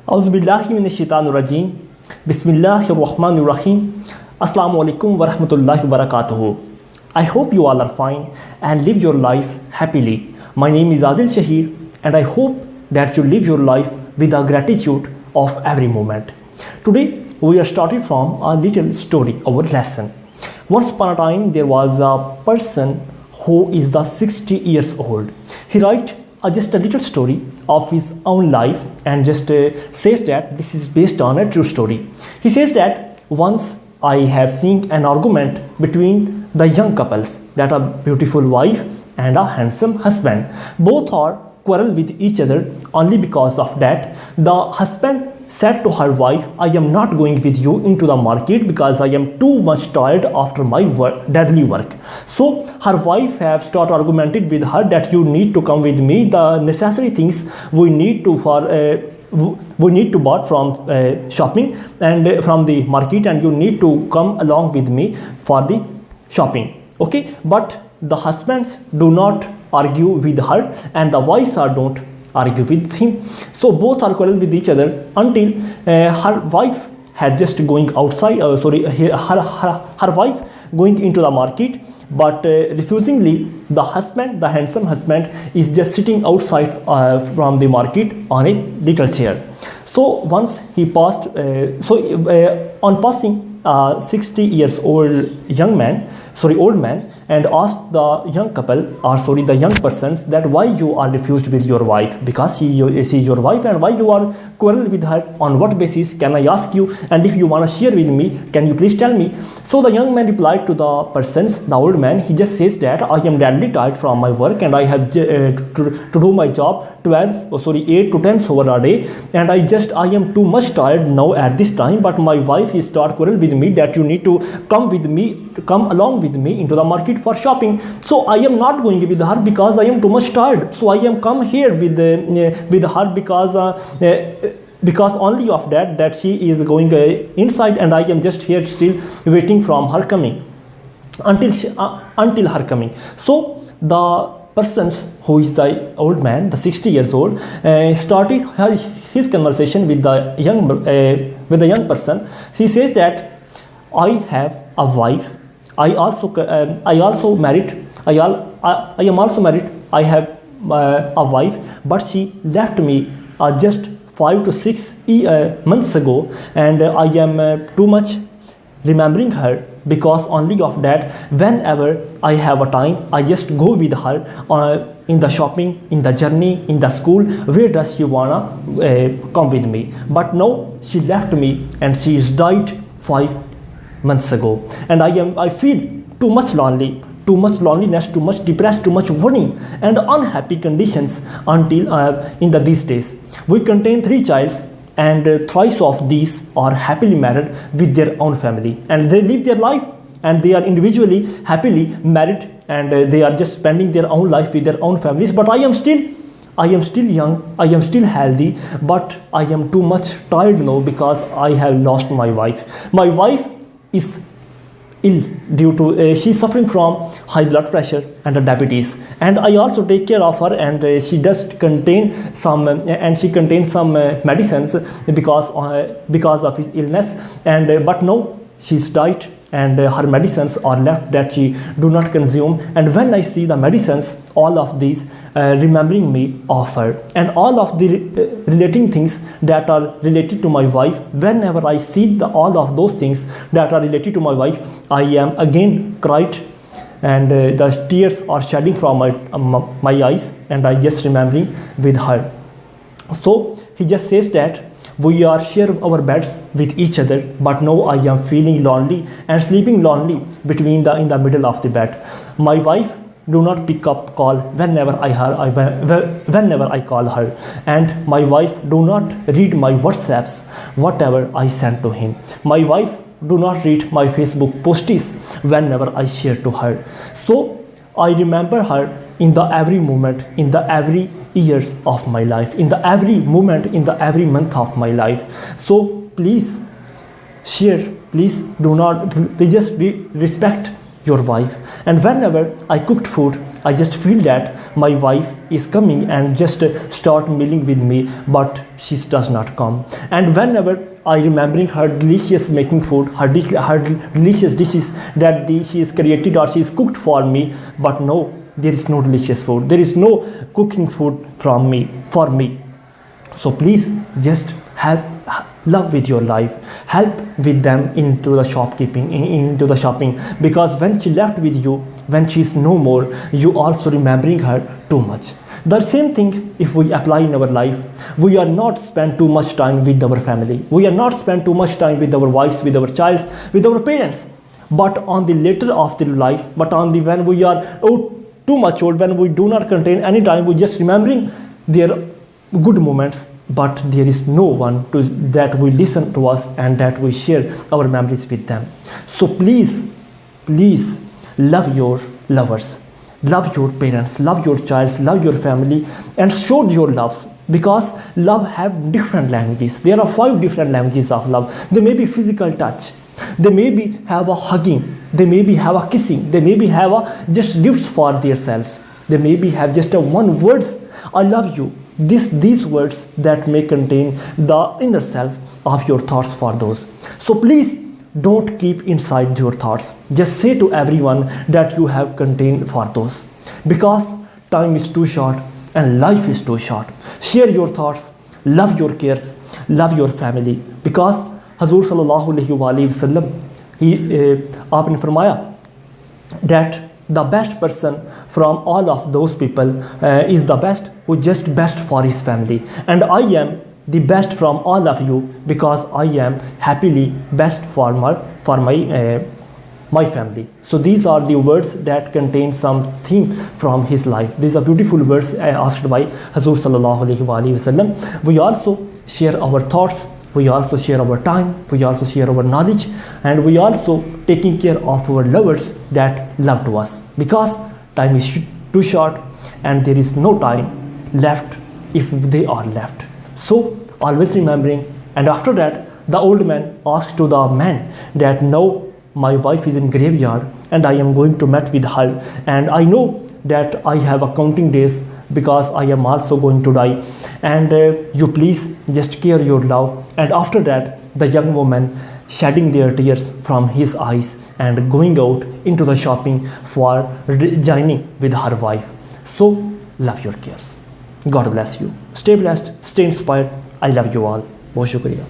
Auzubillahiminashaitanirrajim. Bismillahirrahmanirrahim. Assalamu alaikum wa rahmatullahi wa barakatuhu. I hope you all are fine and live your life happily. My name is Adil Shahir and I hope that you live your life with a gratitude of every moment. Today we are starting from a little story, our lesson. Once upon a time there was a person who is the 60 years old. He write just a little story of his own life and just says that this is based on a true story. He says that once I have seen an argument between the young couples, that a beautiful wife and a handsome husband. Both are quarrel with each other. Only because of that, the husband said to her wife, I am not going with you into the market because I am too much tired after my deadly work. So her wife have started argumented with her that you need to come with me. The necessary things we need to bought from shopping and from the market, and you need to come along with me for the shopping. Okay, but the husbands do not argue with her and the wives don't argue with him. So both are quarrel with each other until her wife had just going outside. Her wife going into the market, but refusingly the husband, the handsome husband, is just sitting outside from the market on a little chair. So once he passed, on passing 60 years old old man, and asked the young couple, the young persons, that why you are refused with your wife, because she is your wife, and why you are quarrel with her, on what basis, can I ask you, and if you want to share with me, can you please tell me. So the young man replied to the persons, the old man, he just says that I am deadly tired from my work and I have to do my job 8 to 10 hours a day, and I am too much tired now at this time, but my wife is start quarrel with me that you need to come along with me into the market for shopping. So I am not going with her because I am too much tired. So I am come here with her because only of that she is going inside, and I am just here still waiting from her coming until her coming. So the persons who is the old man, the 60 years old, started his conversation with the young person. He says that I have a wife. I am also married. I have a wife, but she left me just 5 to 6 months ago, and I am too much remembering her, because only of that whenever I have a time I just go with her in the shopping, in the journey, in the school. Where does she wanna come with me? But now she left me and she is died 5 months ago, and I feel too much lonely, too much loneliness, too much depressed, too much worrying and unhappy conditions until in these days. We contain 3 childs, and thrice of these are happily married with their own family, and they live their life and they are individually happily married, and they are just spending their own life with their own families. But I am still young, I am still healthy, but I am too much tired now because I have lost my wife. My wife is ill due to she is suffering from high blood pressure and diabetes, and I also take care of her, and she does contain some medicines because of his illness, and but now she's died and her medicines are left that she do not consume. And when I see the medicines, all of these remembering me of her, and all of the relating things that are related to my wife, whenever I see all of those things that are related to my wife, I am again cried, and the tears are shedding from my eyes, and I just remembering with her. So he just says that we are share our beds with each other, but now I am feeling lonely and sleeping lonely in the middle of the bed. My wife do not pick up call whenever I call her, and my wife do not read my WhatsApps whatever I send to him. My wife do not read my Facebook posts whenever I share to her. So I remember her in the every moment, in the every years of my life, in the every moment, in the every month of my life. So please share, please do not, please just respect your wife. And whenever I cooked food, I just feel that my wife is coming and just start mealing with me, but she does not come. And whenever I remembering her delicious making food, her delicious dishes that she is created or she is cooked for me, but no, there is no delicious food. There is no cooking food from me for me. So please just help love with your life, help with them into the shopkeeping, into the shopping, because when she left with you, when she is no more, you also remembering her too much. The same thing if we apply in our life, we are not spend too much time with our family, we are not spend too much time with our wives, with our childs, with our parents, but on the later of the life, but on the when we are too much old, when we do not contain any time, we just remembering their good moments, but there is no one that will listen to us and that we share our memories with them. So please love your lovers, love your parents, love your child, love your family, and show your loves, because love have different languages. There are 5 different languages of love. They may be physical touch, they may be have a hugging, they may be have a kissing, they may be have a just gifts for themselves, they may be have just a one words, I love you. These words that may contain the inner self of your thoughts for those. So please don't keep inside your thoughts. Just say to everyone that you have contained for those, because time is too short and life is too short. Share your thoughts, love your cares, love your family, because Hazur sallallahu alaihi wasallam आपने फरमाया that the best person from all of those people is the best who just best for his family, and I am the best from all of you, because I am happily best for my family. So these are the words that contain something from his life. These are beautiful words asked by Hazur sallallahu alaihi wasallam. We also share our thoughts, we also share our time, we also share our knowledge, and we also taking care of our lovers that love to us, because time is too short and there is no time left if they are left. So always remembering. And after that, the old man asked to the man that now my wife is in graveyard and I am going to meet with her, and I know that I have accounting days because I am also going to die, and you please just care your love. And after that, the young woman shedding their tears from his eyes and going out into the shopping for joining with her wife. So love your cares. God bless you. Stay blessed, stay inspired. I love you all. बहुत शुक्रिया.